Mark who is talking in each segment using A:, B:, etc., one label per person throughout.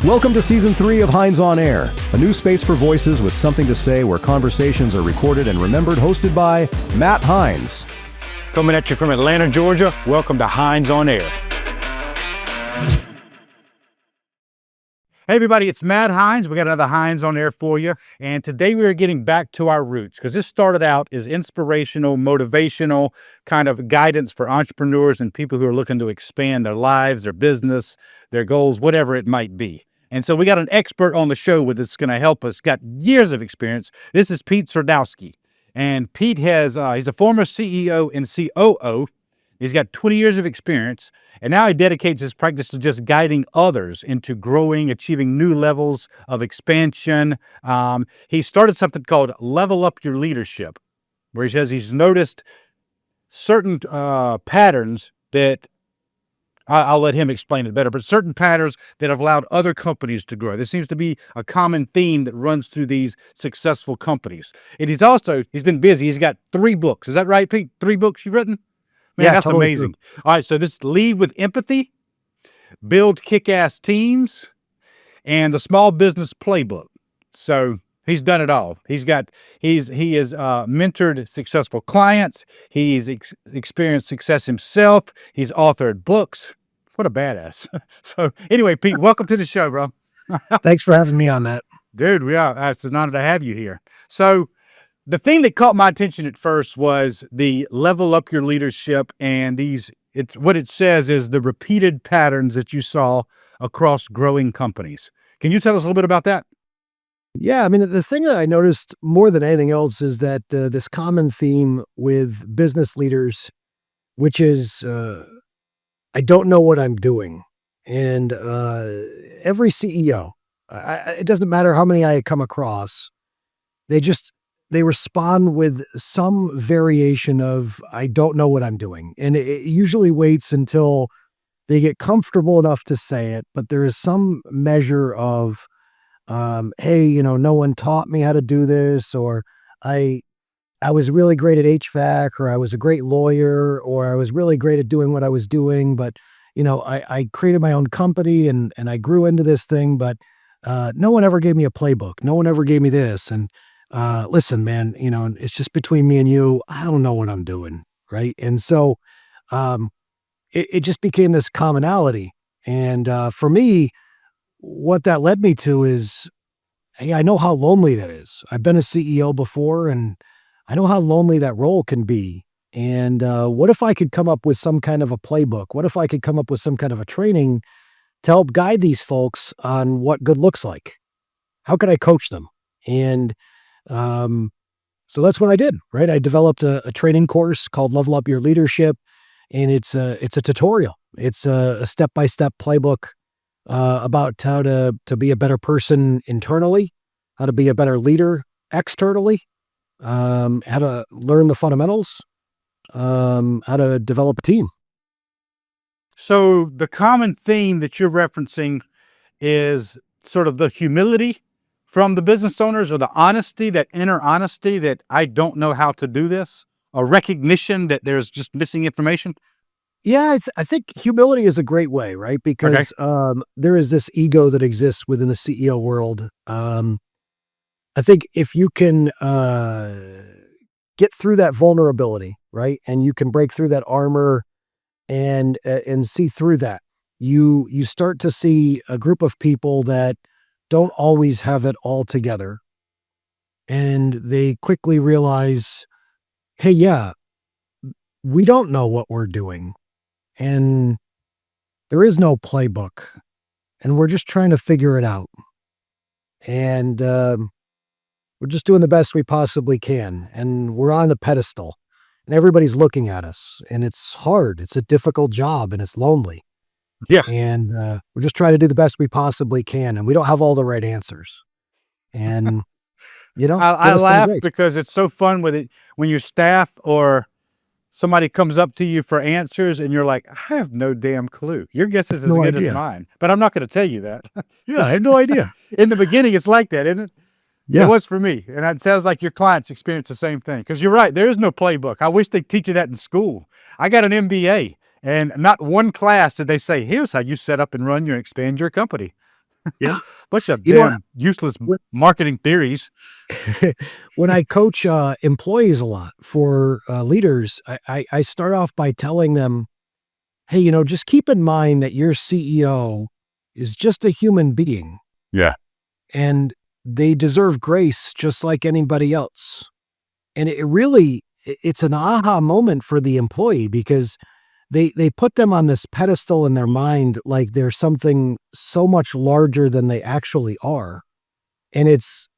A: Welcome to Season 3 of Hines On Air, a new space for voices with something to say where conversations are recorded and remembered, hosted by Matt Hines.
B: Coming at you from Atlanta, Georgia, welcome to Hines On Air. Hey everybody, it's Matt Hines. We got another Hines On Air for you. And today we are getting back to our roots because this started out as inspirational, motivational kind of guidance for entrepreneurs and people who are looking to expand their lives, their business, their goals, whatever it might be. And so we got an expert on the show with us going to help us, got years of experience. This is Pete Srodoski. And Pete he's a former CEO and COO. He's got 20 years of experience, and now he dedicates his practice to just guiding others into growing, achieving new levels of expansion. He started something called Level Up Your Leadership, where he says he's noticed certain patterns that I'll let him explain it better, but certain patterns that have allowed other companies to grow. There seems to be a common theme that runs through these successful companies. And he's been busy. He's got 3 books. Is that right, Pete? 3 books you've written? Man,
C: yeah,
B: that's
C: totally
B: amazing.
C: true.
B: All right, so this Lead with Empathy, Build Kick-Ass Teams, and the Small Business Playbook. So he's done it all. He has mentored successful clients. He's experienced success himself. He's authored books. What a badass. So anyway, Pete, welcome to the show, bro.
C: Thanks for having me on, Matt.
B: Dude, it's an honor to have you here. So the thing that caught my attention at first was the Level Up Your Leadership, and what it says is the repeated patterns that you saw across growing companies. Can you tell us a little bit about that?
C: Yeah, I mean, the thing that I noticed more than anything else is that this common theme with business leaders, which is I don't know what I'm doing. And every CEO, it doesn't matter how many I come across, they respond with some variation of, I don't know what I'm doing. And it usually waits until they get comfortable enough to say it, but there is some measure of, hey, no one taught me how to do this, or I was really great at HVAC, or I was a great lawyer, or I was really great at doing what I was doing, but I created my own company and I grew into this thing, but no one ever gave me a playbook. No one ever gave me this. And listen, man, it's just between me and you. I don't know what I'm doing, right? And so it just became this commonality. And for me, what that led me to is, hey, I know how lonely that is. I've been a CEO before, and I know how lonely that role can be. And what if I could come up with some kind of a playbook? What if I could come up with some kind of a training to help guide these folks on what good looks like? How could I coach them? And so that's what I did, right? I developed a training course called Level Up Your Leadership, and it's a tutorial. It's a step-by-step playbook about how to be a better person internally, how to be a better leader externally, how to learn the fundamentals, how to develop a team.
B: So the common theme that you're referencing is sort of the humility from the business owners, or the honesty, that inner honesty that I don't know how to do this, a recognition that there's just missing information.
C: Yeah, I think humility is a great way, right? Because there is this ego that exists within the CEO world. I think if you can get through that vulnerability, right, and you can break through that armor and see through that, you start to see a group of people that don't always have it all together, and they quickly realize, hey, yeah, we don't know what we're doing. And there is no playbook, and we're just trying to figure it out. And we're just doing the best we possibly can. And we're on the pedestal, and everybody's looking at us. And it's hard. It's a difficult job, and it's lonely.
B: Yeah.
C: And we're just trying to do the best we possibly can. And we don't have all the right answers. And,
B: I laugh because it's so fun with it when your staff or somebody comes up to you for answers and you're like, I have no damn clue. Your guess is as good as mine, but I'm not going to tell you that.
C: Yeah, I have no idea.
B: In the beginning, it's like that, isn't it?
C: Yeah.
B: It was for me. And it sounds like your clients experience the same thing. Because you're right, there is no playbook. I wish they'd teach you that in school. I got an MBA, and not one class did they say, here's how you set up and run expand your company.
C: Yeah.
B: Bunch of
C: You know what?
B: damn useless marketing theories.
C: When I coach employees a lot for leaders, I start off by telling them, hey, just keep in mind that your CEO is just a human being
B: Yeah.
C: and they deserve grace just like anybody else. And it really, it's an aha moment for the employee because they put them on this pedestal in their mind like they're something so much larger than they actually are. And it's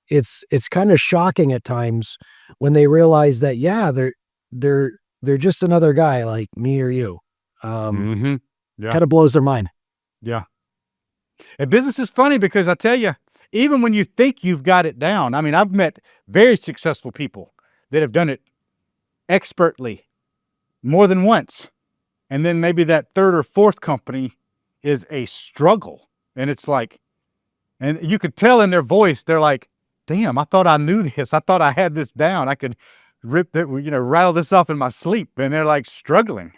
C: kind of shocking at times when they realize that, yeah, they're just another guy like me or you.
B: Mm-hmm. Yeah.
C: Kind of blows their mind.
B: Yeah. And business is funny because I tell you, even when you think you've got it down, I mean, I've met very successful people that have done it expertly more than once. And then maybe that third or fourth company is a struggle. And it's like, and you could tell in their voice, they're like, damn, I thought I knew this. I thought I had this down. I could rattle this off in my sleep. And they're like struggling.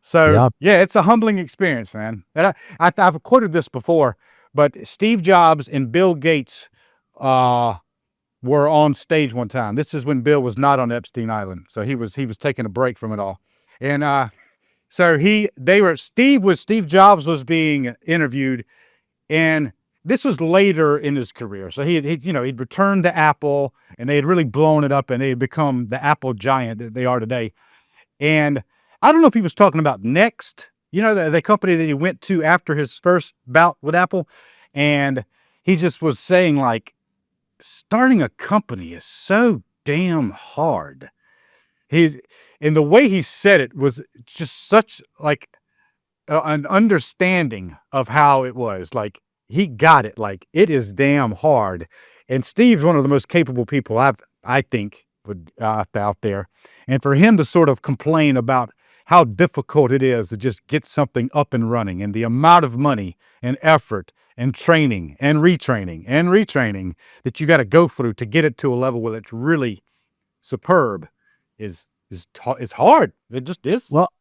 B: So
C: Yeah.
B: yeah, it's a humbling experience, man. And I've quoted this before, but Steve Jobs and Bill Gates were on stage one time. This is when Bill was not on Epstein Island, so he was taking a break from it all. And so Steve Jobs was being interviewed, and this was later in his career. So he'd returned to Apple, and they had really blown it up, and they had become the Apple giant that they are today. And I don't know if he was talking about Next, the company that he went to after his first bout with Apple. And he just was saying, like, starting a company is so damn hard. And the way he said it was just such like an understanding of how it was. Like, he got it. Like, it is damn hard. And Steve's one of the most capable people I think would out there. And for him to sort of complain about how difficult it is to just get something up and running and the amount of money and effort and training and retraining that you got to go through to get it to a level where it's really superb is hard. It just is.
C: Well,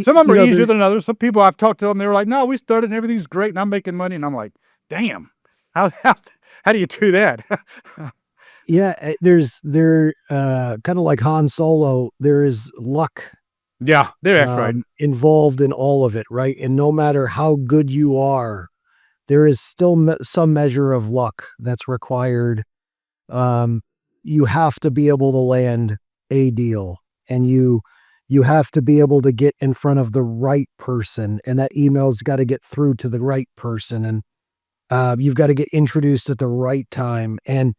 B: Some of them are easier than others. Some people I've talked to them, they were like, no, we started and everything's great and I'm making money. And I'm like, damn, how do you do that?
C: yeah, there kind of like Han Solo, there is luck
B: Yeah, that's right.
C: involved in all of it, right? And no matter how good you are, there is still some measure of luck that's required. You have to be able to land a deal, and you have to be able to get in front of the right person, and that email's got to get through to the right person, and you've got to get introduced at the right time. And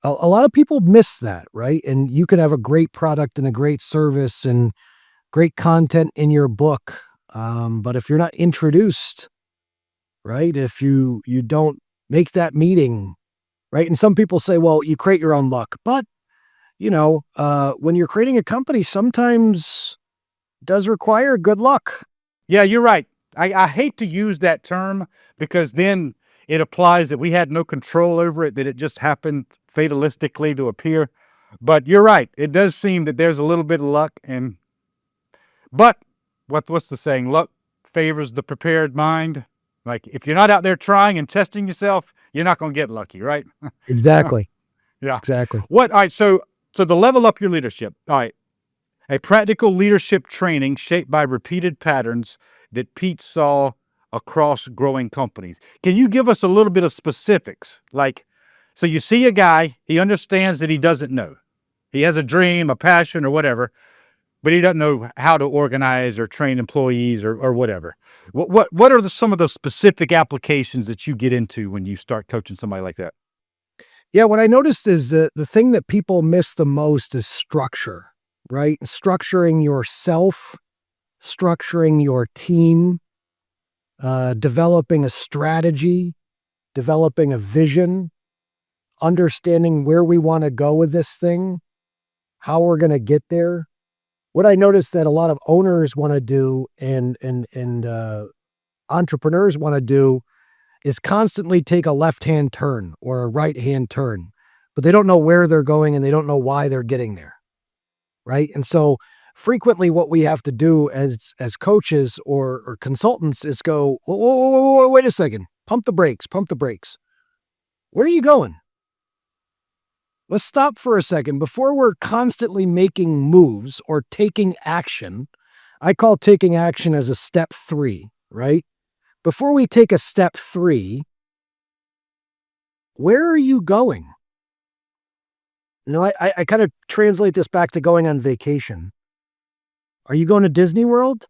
C: a lot of people miss that, right? And you could have a great product and a great service and great content in your book. But if you're not introduced, right? If you don't make that meeting, right? And some people say, well, you create your own luck. But, when you're creating a company, sometimes it does require good luck.
B: Yeah, you're right. I hate to use that term because then it applies that we had no control over it, that it just happened fatalistically to appear. But you're right. It does seem that there's a little bit of luck. But what's the saying? Luck favors the prepared mind. Like, if you're not out there trying and testing yourself, you're not going to get lucky, right?
C: Exactly.
B: Yeah.
C: Exactly.
B: All right. So to level up your leadership. All right. A practical leadership training shaped by repeated patterns that Pete saw across growing companies. Can you give us a little bit of specifics? Like, so you see a guy, he understands that he doesn't know. He has a dream, a passion, or whatever, but he doesn't know how to organize or train employees or whatever. What are some of the specific applications that you get into when you start coaching somebody like that?
C: Yeah, what I noticed is that the thing that people miss the most is structure, right? Structuring yourself, structuring your team, developing a strategy, developing a vision, understanding where we want to go with this thing, how we're going to get there. What I noticed that a lot of owners want to do and entrepreneurs want to do is constantly take a left-hand turn or a right-hand turn, but they don't know where they're going and they don't know why they're getting there, right? And so frequently what we have to do as coaches or consultants is go, whoa, wait a second, Pump the brakes, pump the brakes. Where are you going? Let's stop for a second. Before we're constantly making moves or taking action, I call taking action as a step 3, right? Before we take a step 3, where are you going? I kind of translate this back to going on vacation. Are you going to Disney World?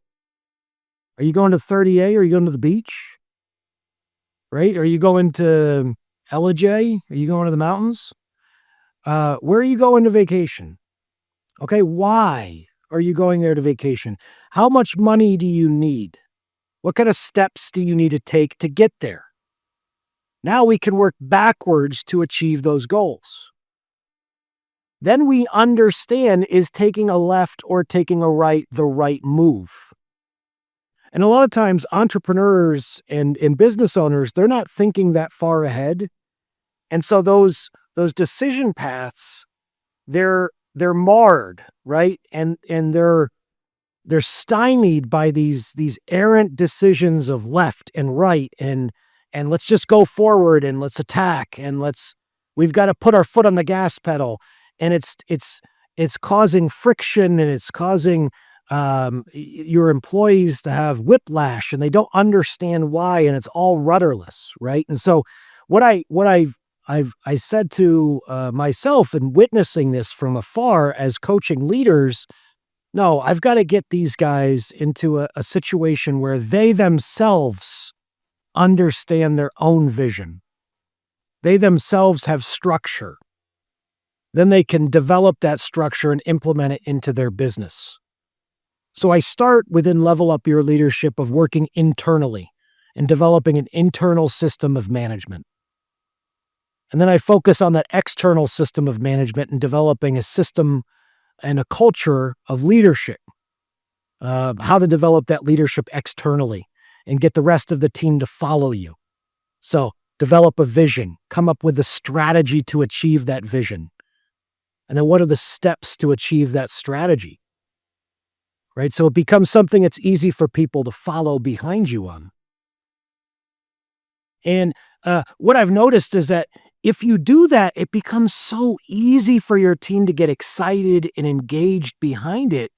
C: Are you going to 30A? Are you going to the beach? Right? Are you going to Ellijay? Are you going to the mountains? Where are you going to vacation? Okay, why are you going there to vacation? How much money do you need? What kind of steps do you need to take to get there? Now we can work backwards to achieve those goals. Then we understand, is taking a left or taking a right the right move? And a lot of times entrepreneurs and business owners, they're not thinking that far ahead. And so those decision paths, they're marred, right? And they're stymied by these errant decisions of left and right and let's just go forward and let's attack and we've got to put our foot on the gas pedal. And it's causing friction, and it's causing your employees to have whiplash, and they don't understand why, and it's all rudderless, right? And so what I've said to myself and witnessing this from afar as coaching leaders, no, I've got to get these guys into a situation where they themselves understand their own vision. They themselves have structure. Then they can develop that structure and implement it into their business. So I start within Level Up Your Leadership of working internally and developing an internal system of management. And then I focus on that external system of management and developing a system and a culture of leadership, how to develop that leadership externally and get the rest of the team to follow you. So develop a vision, come up with a strategy to achieve that vision. And then what are the steps to achieve that strategy? Right? So it becomes something that's easy for people to follow behind you on. And what I've noticed is that if you do that, it becomes so easy for your team to get excited and engaged behind it.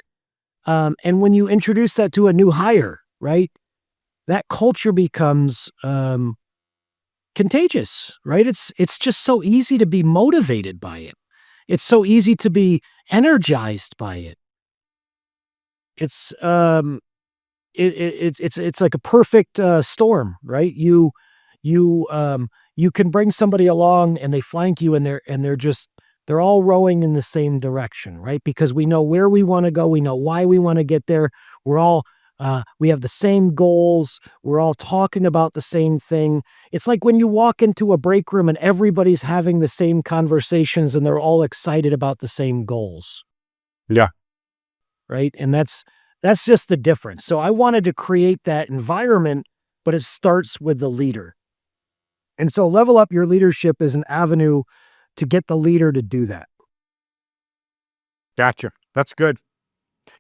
C: And when you introduce that to a new hire, right, that culture becomes contagious, right? It's just so easy to be motivated by it. It's so easy to be energized by it. It's like a perfect storm, right? You can bring somebody along and they flank you and they're all rowing in the same direction, right? Because we know where we want to go, we know why we want to get there. We have the same goals. We're all talking about the same thing. It's like when you walk into a break room and everybody's having the same conversations and they're all excited about the same goals.
B: Yeah.
C: Right? And that's just the difference. So I wanted to create that environment, but it starts with the leader. And so Level Up Your Leadership is an avenue to get the leader to do that.
B: Gotcha. That's good.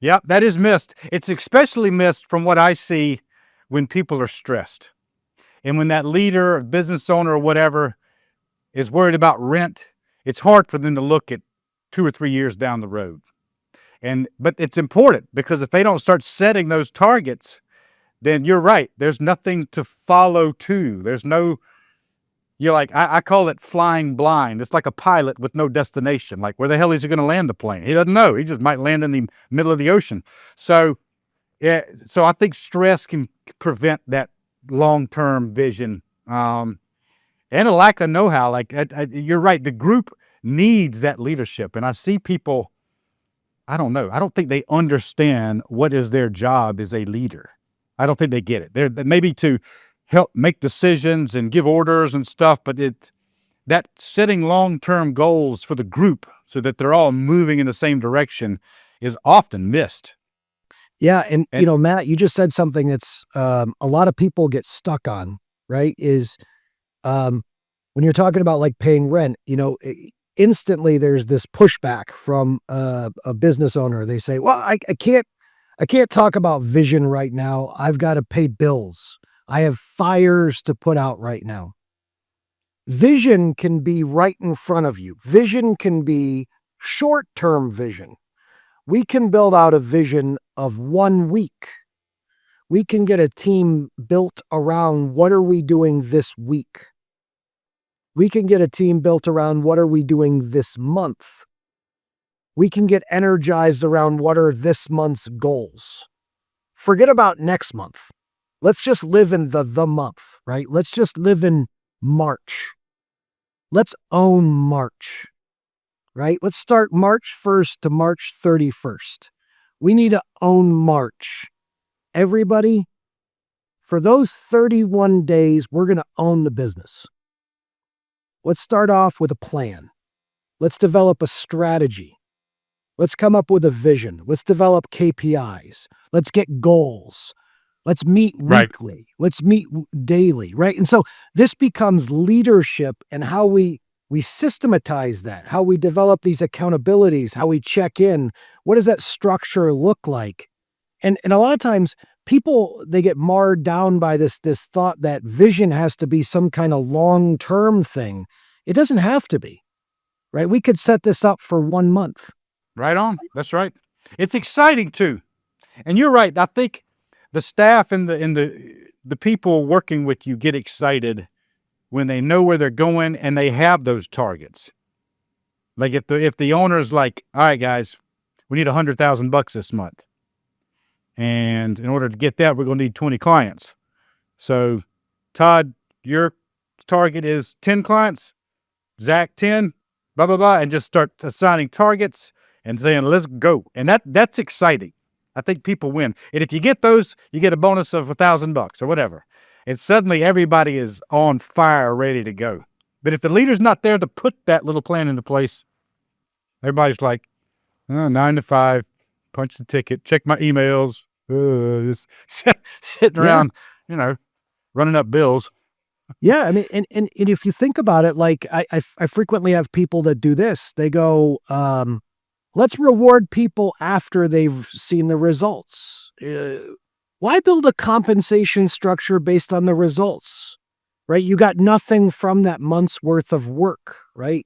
B: Yeah, that is missed. It's especially missed from what I see when people are stressed. And when that leader or business owner or whatever is worried about rent, it's hard for them to look at 2 or 3 years down the road. But it's important because if they don't start setting those targets, then you're right. There's nothing to follow to. You're like, I call it flying blind. It's like a pilot with no destination. Like, where the hell is he going to land the plane? He doesn't know. He just might land in the middle of the ocean. So I think stress can prevent that long-term vision and a lack of know-how. Like, you're right. The group needs that leadership. And I see people, I don't know. I don't think they understand what is their job as a leader. I don't think they get it. They're maybe to help make decisions and give orders and stuff, but that setting long-term goals for the group so that they're all moving in the same direction is often missed.
C: Yeah, and Matt, you just said something that's a lot of people get stuck on, right? Is when you're talking about like paying rent, instantly there's this pushback from a business owner. They say, "Well, I can't talk about vision right now. I've got to pay bills." I have fires to put out right now. Vision can be right in front of you. Vision can be short-term vision. We can build out a vision of 1 week. We can get a team built around what are we doing this week. We can get a team built around what are we doing this month. We can get energized around what are this month's goals. Forget about next month. Let's just live in the month, right? Let's just live in March. Let's own March, right? Let's start March 1st to March 31st. We need to own March. Everybody, for those 31 days, we're going to own the business. Let's start off with a plan. Let's develop a strategy. Let's come up with a vision. Let's develop KPIs. Let's get goals. Let's meet weekly. Let's meet daily, right? And so this becomes leadership and how we systematize that, how we develop these accountabilities, how we check in. What does that structure look like? And a lot of times people, they get marred down by this thought that vision has to be some kind of long-term thing. It doesn't have to be, right? We could set this up for 1 month.
B: Right on. That's right. It's exciting too. And you're right. I think the staff and the people working with you get excited when they know where they're going and they have those targets. Like if the owner's like, all right, guys, we need $100,000 this month. And in order to get that, we're going to need 20 clients. So Todd, your target is 10 clients, Zach 10, blah, blah, blah, and just start assigning targets and saying, let's go. And that's exciting. I think people win. And if you get those, you get a bonus of $1,000 or whatever. And suddenly everybody is on fire, ready to go. But if the leader's not there to put that little plan into place, everybody's like, 9 to 5, punch the ticket, check my emails, just sitting around, running up bills.
C: Yeah, I mean, and if you think about it, like I frequently have people that do this. They go, let's reward people after they've seen the results. Why build a compensation structure based on the results, right? You got nothing from that month's worth of work, right?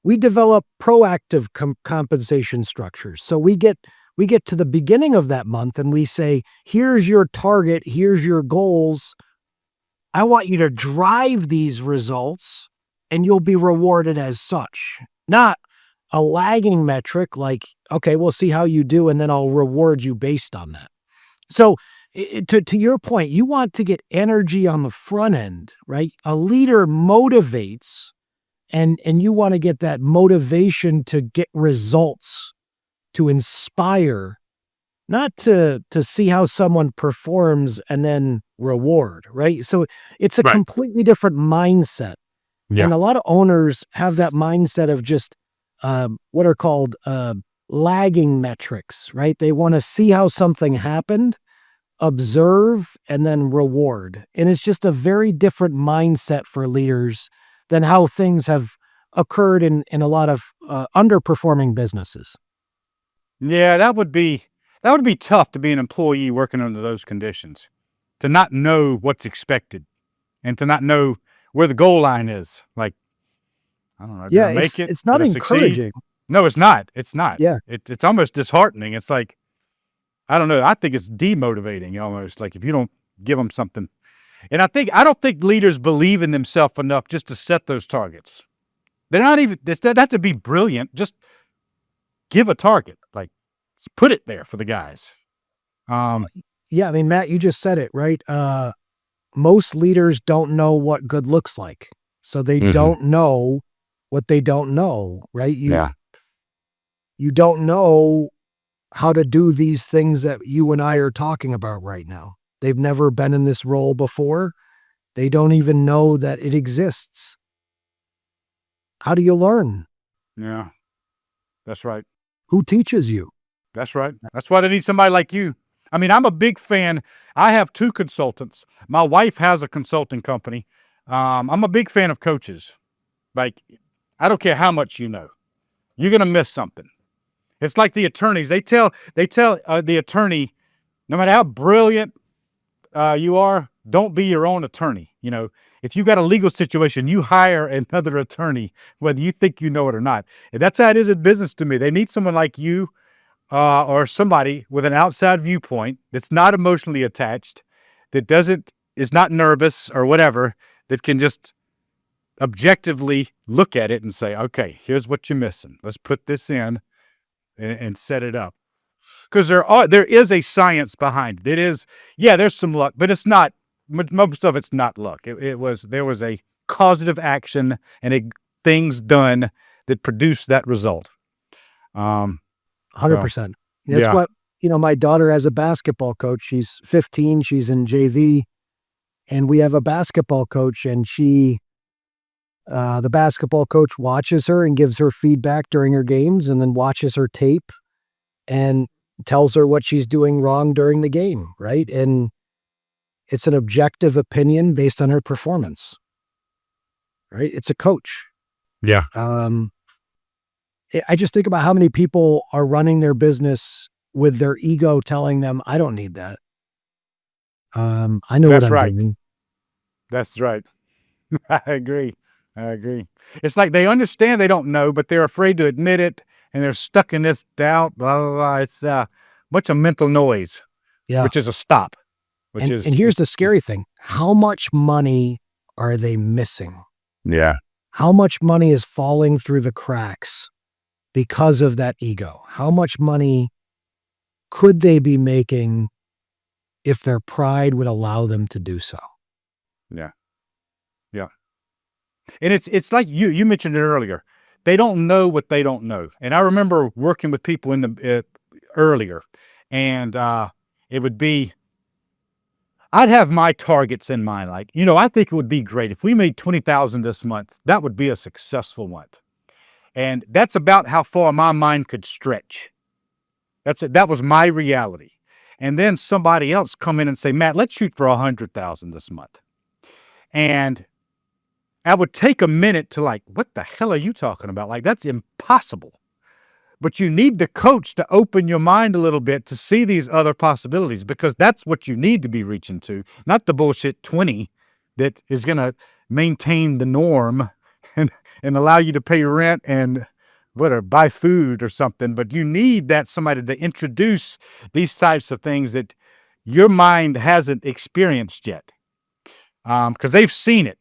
C: We develop proactive compensation structures. So we get to the beginning of that month and we say, here's your target, here's your goals. I want you to drive these results and you'll be rewarded as such. Not a lagging metric like, okay, we'll see how you do and then I'll reward you based on that. So to your point, you want to get energy on the front end, right? A leader motivates and you want to get that motivation to get results, to inspire, not to see how someone performs and then reward, right? So it's a completely different mindset. Yeah. And a lot of owners have that mindset of just what are called lagging metrics, right? They want to see how something happened, observe, and then reward. And it's just a very different mindset for leaders than how things have occurred in a lot of underperforming businesses.
B: Yeah, that would be tough to be an employee working under those conditions, to not know what's expected and to not know where the goal line is. Like, I don't know. Did I make it?
C: It's not encouraging.
B: No, it's not. It's not.
C: Yeah.
B: It's almost disheartening. It's like, I don't know. I think it's demotivating almost, like if you don't give them something. And I don't think leaders believe in themselves enough just to set those targets. They're not even, they don't have to be brilliant. Just give a target. Like, put it there for the guys.
C: Yeah, I mean, Matt, you just said it, right? Most leaders don't know what good looks like. So they don't know what they don't know, right? You don't know how to do these things that you and I are talking about right now. They've never been in this role before. They don't even know that it exists. How do you learn?
B: Yeah, that's right.
C: Who teaches you?
B: That's right. That's why they need somebody like you. I mean, I'm a big fan. I have 2 consultants. My wife has a consulting company. I'm a big fan of coaches. Like, I don't care how much you know. You're going to miss something. It's like the attorneys. They tell the attorney, no matter how brilliant you are, don't be your own attorney. If you've got a legal situation, you hire another attorney, whether you think you know it or not. And that's how it is in business to me. They need someone like you, or somebody with an outside viewpoint that's not emotionally attached, that is not nervous or whatever, that can just objectively look at it and say, okay, here's what you're missing. Let's put this in and set it up. Because there is a science behind it. It is, yeah, there's some luck, but it's not, most of it's not luck. There was a causative action and things done that produced that result.
C: 100%. That's
B: yeah.
C: what, my daughter has a basketball coach. She's 15. She's in JV. And we have a basketball coach, and the basketball coach watches her and gives her feedback during her games, and then watches her tape and tells her what she's doing wrong during the game, right? And it's an objective opinion based on her performance, right? It's a coach.
B: Yeah.
C: I just think about how many people are running their business with their ego telling them, I don't need that. I know
B: That's
C: what I'm
B: right.
C: doing.
B: That's right. I agree. It's like they understand they don't know, but they're afraid to admit it, and they're stuck in this doubt, blah, blah, blah. It's a bunch of mental noise,
C: Yeah.
B: which is a stop.
C: And here's the scary thing. How much money are they missing?
B: Yeah.
C: How much money is falling through the cracks because of that ego? How much money could they be making if their pride would allow them to do so?
B: Yeah. And it's like you mentioned it earlier. They don't know what they don't know. And I remember working with people earlier, and it would be, I'd have my targets in mind. Like, I think it would be great if we made 20,000 this month. That would be a successful month. And that's about how far my mind could stretch. That's it. That was my reality. And then somebody else come in and say, Matt, let's shoot for 100,000 this month. And I would take a minute to like, what the hell are you talking about? Like, that's impossible. But you need the coach to open your mind a little bit to see these other possibilities, because that's what you need to be reaching to, not the bullshit 20 that is going to maintain the norm and allow you to pay rent and buy food or something. But you need that somebody to introduce these types of things that your mind hasn't experienced yet, because they've seen it.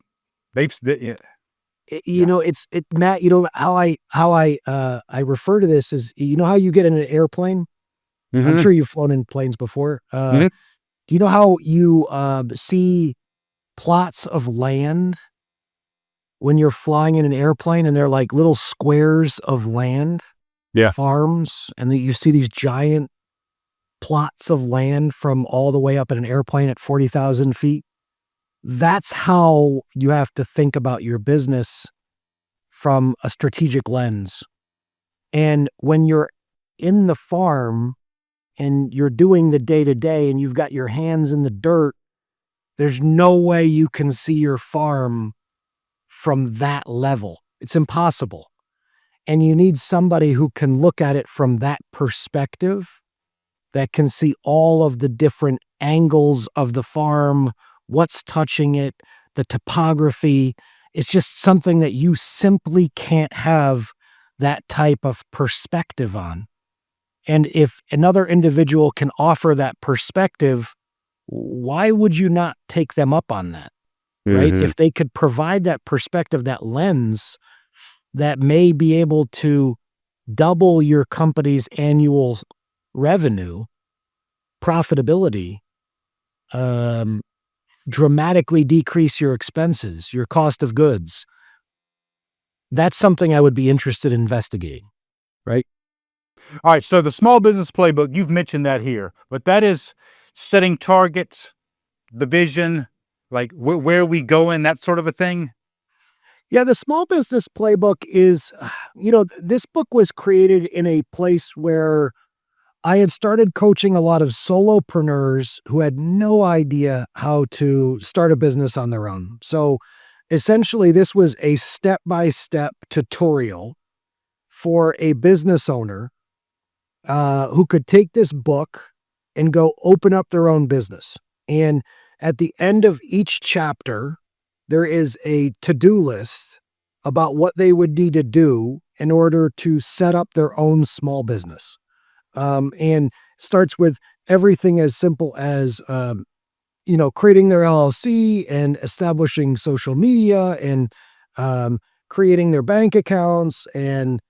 C: Matt, how I refer to this is, how you get in an airplane?
B: Mm-hmm.
C: I'm sure you've flown in planes before.
B: Mm-hmm.
C: Do you know how you see plots of land when you're flying in an airplane, and they're like little squares of land, farms, and then you see these giant plots of land from all the way up in an airplane at 40,000 feet? That's how you have to think about your business from a strategic lens. And when you're in the farm and you're doing the day-to-day and you've got your hands in the dirt, there's no way you can see your farm from that level. It's impossible. And you need somebody who can look at it from that perspective, that can see all of the different angles of the farm, what's touching it, the topography. It's just something that you simply can't have that type of perspective on. And if another individual can offer that perspective, why would you not take them up on that? Right?
B: Mm-hmm.
C: If they could provide that perspective, that lens, that may be able to double your company's annual revenue, profitability, dramatically decrease your expenses, your cost of goods. That's something I would be interested in investigating, right?
B: All right, so the Small Business Playbook, you've mentioned that here, but that is setting targets, the vision, like where we going, that sort of a thing?
C: Yeah, the Small Business Playbook is, this book was created in a place where I had started coaching a lot of solopreneurs who had no idea how to start a business on their own. So essentially, this was a step-by-step tutorial for a business owner who could take this book and go open up their own business. And at the end of each chapter, there is a to-do list about what they would need to do in order to set up their own small business. And starts with everything as simple as, creating their LLC and establishing social media and creating their bank accounts and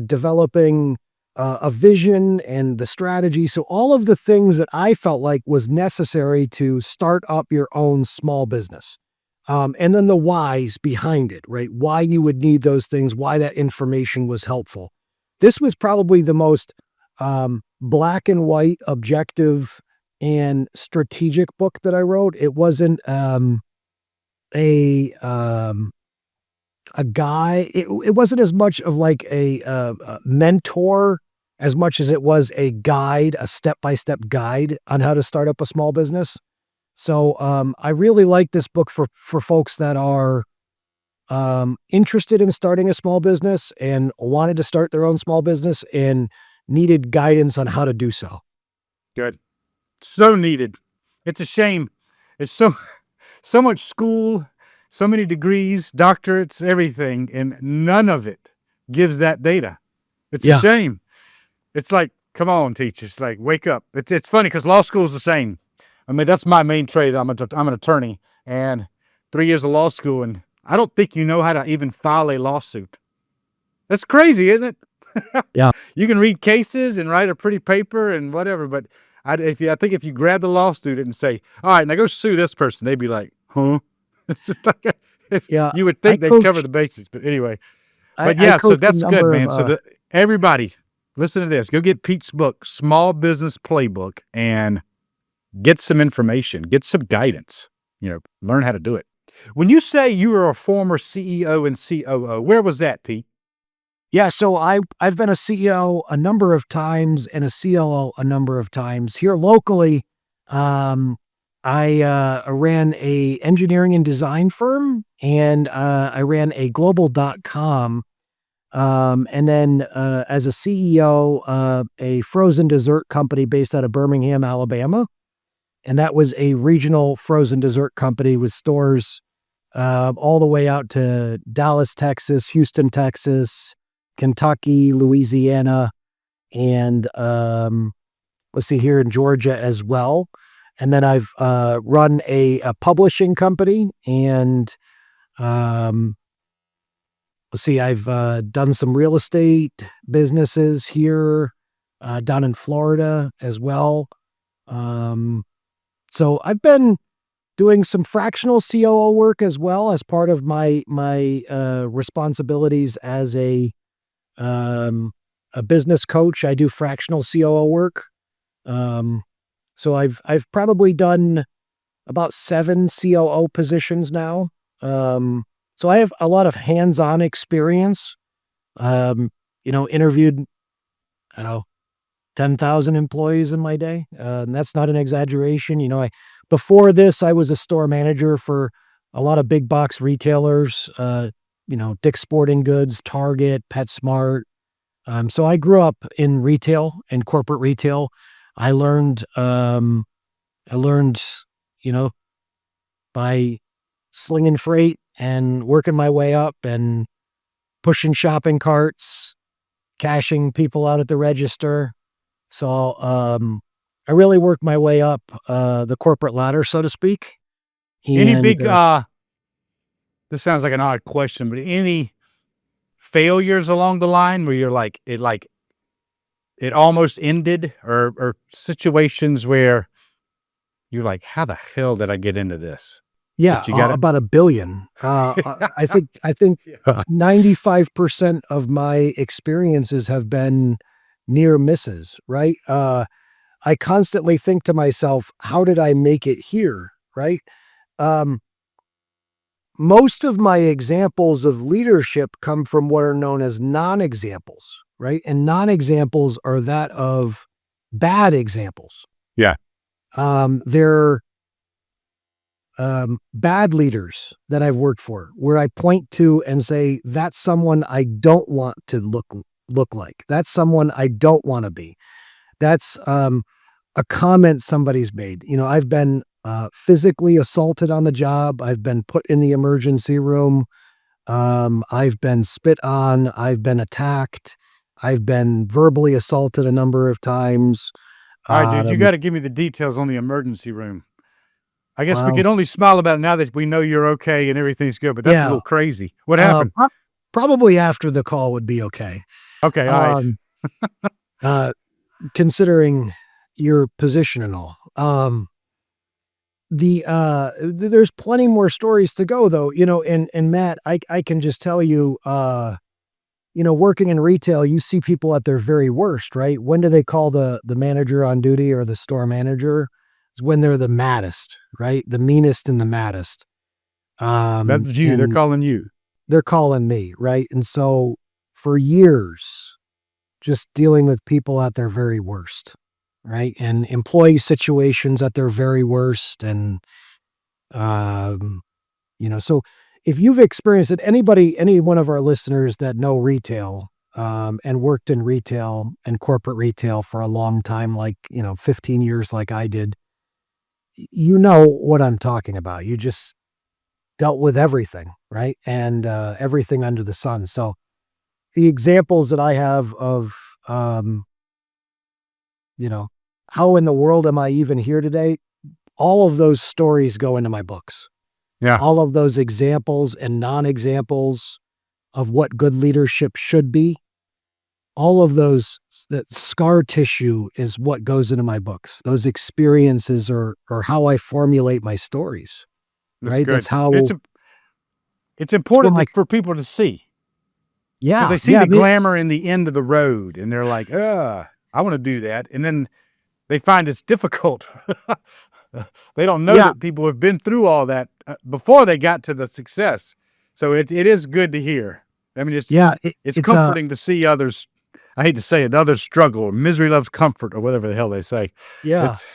C: developing a vision and the strategy. So all of the things that I felt like was necessary to start up your own small business. And then the whys behind it, right? Why you would need those things, why that information was helpful. This was probably the most black and white, objective, and strategic book that I wrote. It wasn't a guy. It wasn't as much of like a mentor as much as it was a guide, a step-by-step guide on how to start up a small business. So I really like this book for folks that are interested in starting a small business and wanted to start their own small business and needed guidance on how to do so.
B: Good. So needed. It's a shame. It's so much school, so many degrees, doctorates, everything, and none of it gives that data. It's a shame. It's like, come on, teachers, like wake up. It's funny because law school is the same. I mean, that's my main trade. I'm an attorney and 3 years of law school, and I don't think you know how to even file a lawsuit. That's crazy, isn't it?
C: Yeah.
B: You can read cases and write a pretty paper and whatever, but I think if you grabbed a law student and say, all right, now go sue this person, they'd be like, huh? It's just like, you would think they'd cover the basics, but anyway. But so that's good, man. So everybody, listen to this. Go get Pete's book, Small Business Playbook, and get some information, get some guidance, learn how to do it. When you say you were a former CEO and COO, where was that, Pete?
C: Yeah, so I've been a CEO a number of times and a COO a number of times. Here locally, I ran a engineering and design firm, and I ran a global.com. And then as a CEO, a frozen dessert company based out of Birmingham, Alabama. And that was a regional frozen dessert company with stores all the way out to Dallas, Texas, Houston, Texas, Kentucky, Louisiana, and here in Georgia as well. And then I've run a publishing company, and I've done some real estate businesses here down in Florida as well. So I've been doing some fractional COO work as well as part of my responsibilities as a business coach. I do fractional COO work. So I've probably done about 7 COO positions now. So I have a lot of hands-on experience. Interviewed, 10,000 employees in my day. And that's not an exaggeration. Before this, I was a store manager for a lot of big box retailers, Dick's Sporting Goods, Target, PetSmart. So I grew up in retail and corporate retail. I learned, by slinging freight and working my way up and pushing shopping carts, cashing people out at the register. So I really worked my way up the corporate ladder, so to speak.
B: Any big, this sounds like an odd question, but any failures along the line where you're like, it almost ended, or situations where you're like, how the hell did I get into this?
C: Yeah, about 1 billion. I think 95% of my experiences have been near misses, right? I constantly think to myself, how did I make it here, right? Most of my examples of leadership come from what are known as non-examples, right? And non-examples are that of bad examples.
B: Yeah.
C: They're bad leaders that I've worked for, where I point to and say, that's someone I don't want to look like. That's someone I don't want to be. That's a comment somebody's made. I've been physically assaulted on the job. I've been put in the emergency room. I've been spit on. I've been attacked. I've been verbally assaulted a number of times.
B: All right, dude, you
C: Um,
B: got to give me the details on the emergency room. I guess we
C: well,
B: can only smile about it now that we know you're okay and everything's good, but that's a
C: yeah.
B: little crazy. What happened?
C: Probably after the call would be okay.
B: Okay, all right.
C: Um, uh, considering your position and all. There's plenty more stories to go though, and Matt, I can just tell you, working in retail, you see people at their very worst, right? When do they call the manager on duty or the store manager? It's when they're the maddest, right? The meanest and the maddest.
B: That's you. They're
C: And
B: calling you.
C: they're calling me, right? And so for years, just dealing with people at their very worst, right? And employee situations at their very worst. And, so if you've experienced it, any one of our listeners that know retail, and worked in retail and corporate retail for a long time, like, 15 years, like I did, you know what I'm talking about. You just dealt with everything, right? And, everything under the sun. So the examples that I have of, you know, how in the world am I even here today? All of those stories go into my books.
B: Yeah.
C: All of those examples and non-examples of what good leadership should be, all of those, that scar tissue is what goes into my books. Those experiences are how I formulate my stories,
B: That's
C: right?
B: good.
C: That's how,
B: It's
C: that's where
B: important
C: my,
B: for people to see because
C: yeah,
B: they see
C: yeah,
B: the glamour in the end of the road and they're like, I want to do that. And then they find it's difficult. They don't know
C: yeah,
B: that people have been through all that before they got to the success. So it is good to hear. I mean,
C: yeah,
B: it's
C: it's a,
B: comforting to see others. I hate to say it, others struggle, or misery loves comfort, or whatever the hell they say.
C: yeah.
B: It's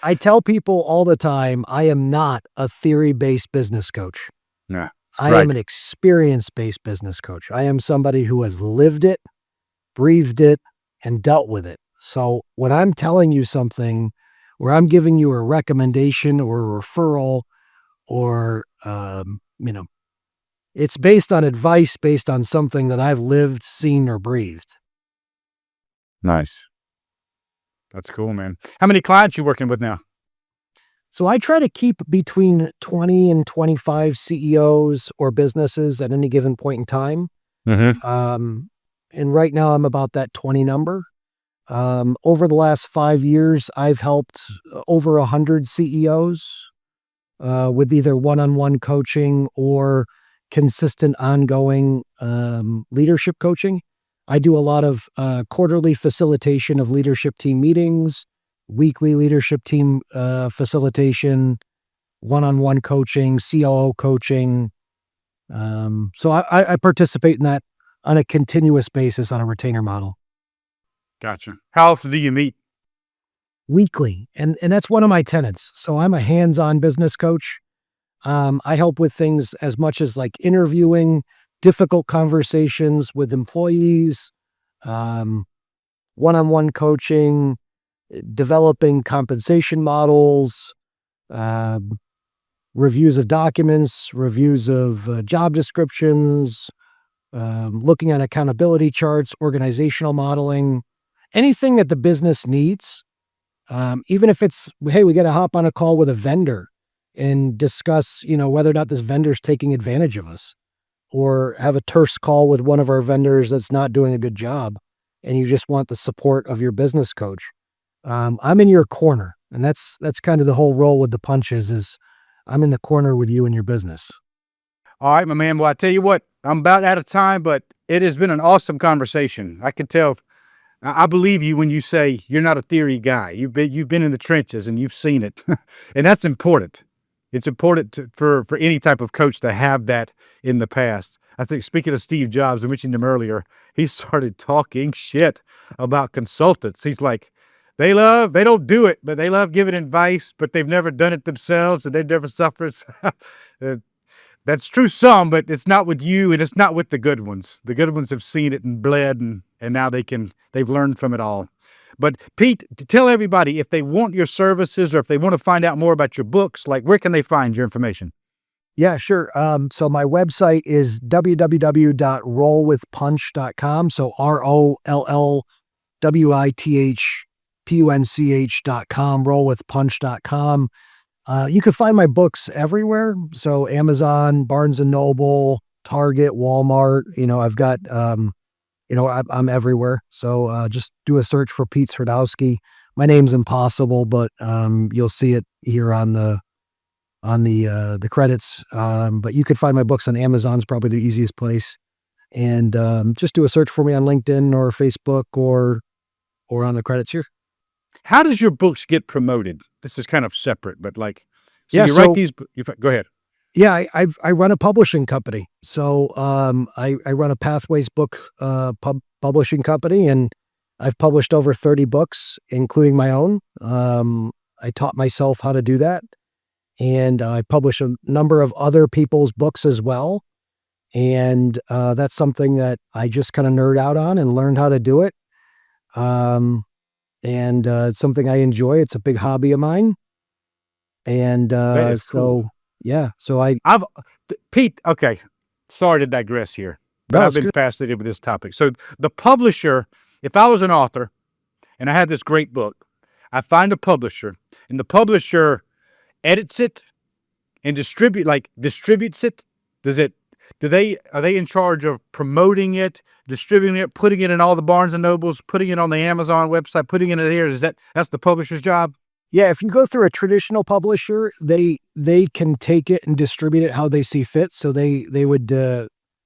C: I tell people all the time, I am not a theory-based business coach.
B: yeah,
C: I am
B: right.
C: an experience-based business coach. I am somebody who has lived it, breathed it, and dealt with it. So when I'm telling you something, where I'm giving you a recommendation or a referral, or, it's based on advice, based on something that I've lived, seen, or breathed.
B: Nice. That's cool, man. How many clients you working with now?
C: So I try to keep between 20 and 25 CEOs or businesses at any given point in time.
B: Mm-hmm.
C: And right now I'm about that 20 number. Over the last 5 years, I've helped over 100 CEOs with either one-on-one coaching or consistent ongoing leadership coaching. I do a lot of quarterly facilitation of leadership team meetings, weekly leadership team facilitation, one-on-one coaching, COO coaching. So I participate in that on a continuous basis on a retainer model.
B: Gotcha. How often do you meet?
C: Weekly. And that's one of my tenets. So I'm a hands-on business coach. I help with things as much as like interviewing, difficult conversations with employees, um, one-on-one coaching, developing compensation models, um, reviews of documents, reviews of job descriptions, looking at accountability charts, organizational modeling, anything that the business needs. Even if it's, hey, we got to hop on a call with a vendor and discuss, whether or not this vendor's taking advantage of us, or have a terse call with one of our vendors that's not doing a good job, and you just want the support of your business coach. I'm in your corner, and that's kind of the whole roll with the punches. Is I'm in the corner with you and your business.
B: All right, my man. Well, I tell you what, I'm about out of time, but it has been an awesome conversation. I can tell. I believe you when you say you're not a theory guy. You've been in the trenches and you've seen it, and that's important. It's important for any type of coach to have that in the past. I think speaking of Steve Jobs, I mentioned him earlier. He started talking shit about consultants. He's like, they don't do it, but they love giving advice, but they've never done it themselves and they've never suffered. Uh, That's true some, but it's not with you and it's not with the good ones. The good ones have seen it and bled and now they've learned from it all. But Pete, to tell everybody, if they want your services or if they want to find out more about your books, like where can they find your information?
C: Yeah, sure. So my website is www.rollwithpunch.com. So ROLLWITHPUNCH.com, rollwithpunch.com. You can find my books everywhere. So Amazon, Barnes and Noble, Target, Walmart. I've got, I'm everywhere. So just do a search for Pete Srodoski. My name's impossible, but you'll see it here on the credits. But you could find my books on Amazon's probably the easiest place. And just do a search for me on LinkedIn or Facebook or on the credits here.
B: How does your books get promoted? This is kind of separate, but
C: Yeah,
B: you write these. Go ahead.
C: Yeah, I run a publishing company. So I run a Pathways book publishing company, and I've published over 30 books, including my own. I taught myself how to do that. And I publish a number of other people's books as well. And that's something that I just kind of nerd out on and learned how to do it. And it's something I enjoy. It's a big hobby of mine. And
B: That is cool.
C: yeah, so
B: Pete, okay, sorry to digress here, but
C: No,
B: I've
C: it's
B: been
C: good.
B: fascinated with this topic. So the publisher, if I was an author and I had this great book, I find a publisher, and the publisher edits it and distributes it. Are they in charge of promoting it, distributing it, putting it in all the Barnes and Nobles, putting it on the Amazon website, putting it in here? That's the publisher's job?
C: Yeah, if you go through a traditional publisher, they can take it and distribute it how they see fit. So they would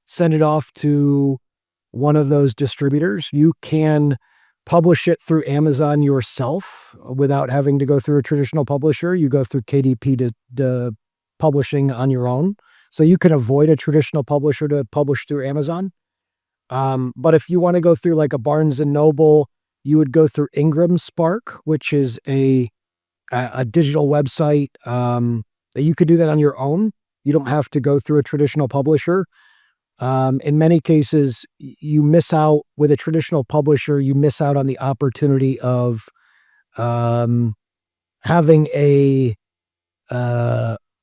C: send it off to one of those distributors. You can publish it through Amazon yourself without having to go through a traditional publisher. You go through KDP to publishing on your own. So you can avoid a traditional publisher to publish through Amazon. But if you want to go through like a Barnes and Noble, you would go through Ingram Spark, which is a digital website. You could do that on your own. You don't have to go through a traditional publisher. In many cases, you miss out with a traditional publisher. You miss out on the opportunity of having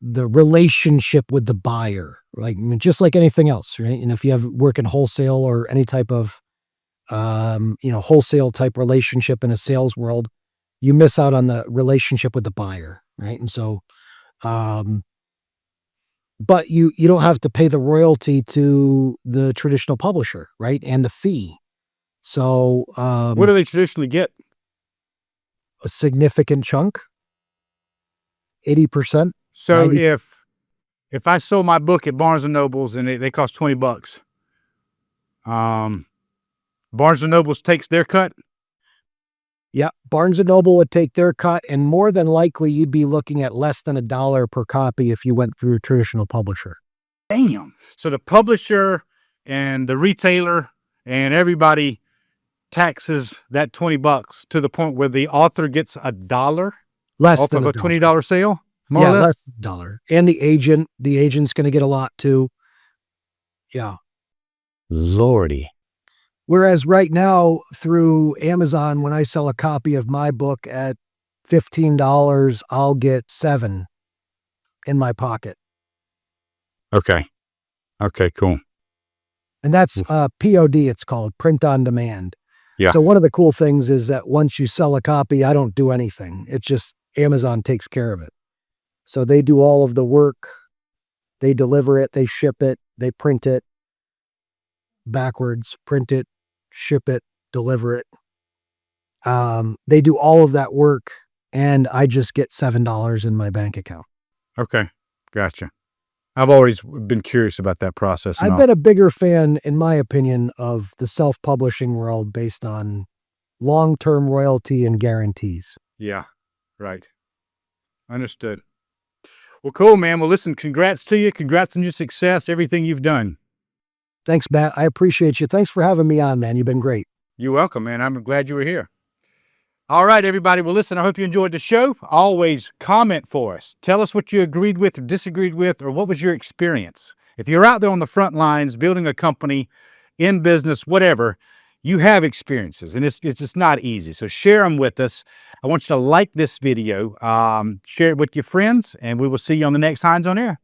C: the relationship with the buyer, like just like anything else, right? And if you work in wholesale or any type of wholesale type relationship in a sales world, you miss out on the relationship with the buyer, right? And so, but you don't have to pay the royalty to the traditional publisher, right? And the fee. So,
B: What do they traditionally get?
C: a significant chunk, 80%.
B: So
C: 90
B: if I sold my book at Barnes and Nobles and they cost $20, Barnes and Nobles takes their cut.
C: Yeah, Barnes and Noble would take their cut, and more than likely you'd be looking at less than $1 per copy if you went through a traditional publisher.
B: Damn. So the publisher and the retailer and everybody taxes that $20 to the point where the author gets $1
C: Less
B: off
C: than
B: of a
C: $1.
B: $20 sale? More
C: Yeah,
B: or less?
C: less than $1. And the agent's going to get a lot too. Yeah.
A: Lordy.
C: Whereas right now through Amazon, when I sell a copy of my book at $15, I'll get $7 in my pocket.
B: Okay. Okay, cool.
C: And that's POD, it's called, print on demand.
B: Yeah.
C: So one of the cool things is that once you sell a copy, I don't do anything. It's just Amazon takes care of it. So they do all of the work. They deliver it, they ship it, they print it backwards, print it, ship it, deliver it. They do all of that work, and I just get $7 in my bank account.
B: Okay. Gotcha. I've always been curious about that process.
C: I've been a bigger fan, in my opinion, of the self-publishing world based on long-term royalty and guarantees.
B: Yeah. Right. Understood. Well, cool, man. Well, listen, congrats to you. Congrats on your success, everything you've done.
C: Thanks, Matt. I appreciate you. Thanks for having me on, man. You've been great.
B: You're welcome, man. I'm glad you were here. All right, everybody. Well, listen, I hope you enjoyed the show. Always comment for us. Tell us what you agreed with or disagreed with, or what was your experience. If you're out there on the front lines, building a company, in business, whatever, you have experiences, and it's just not easy. So share them with us. I want you to like this video, share it with your friends, and we will see you on the next Hines On Air.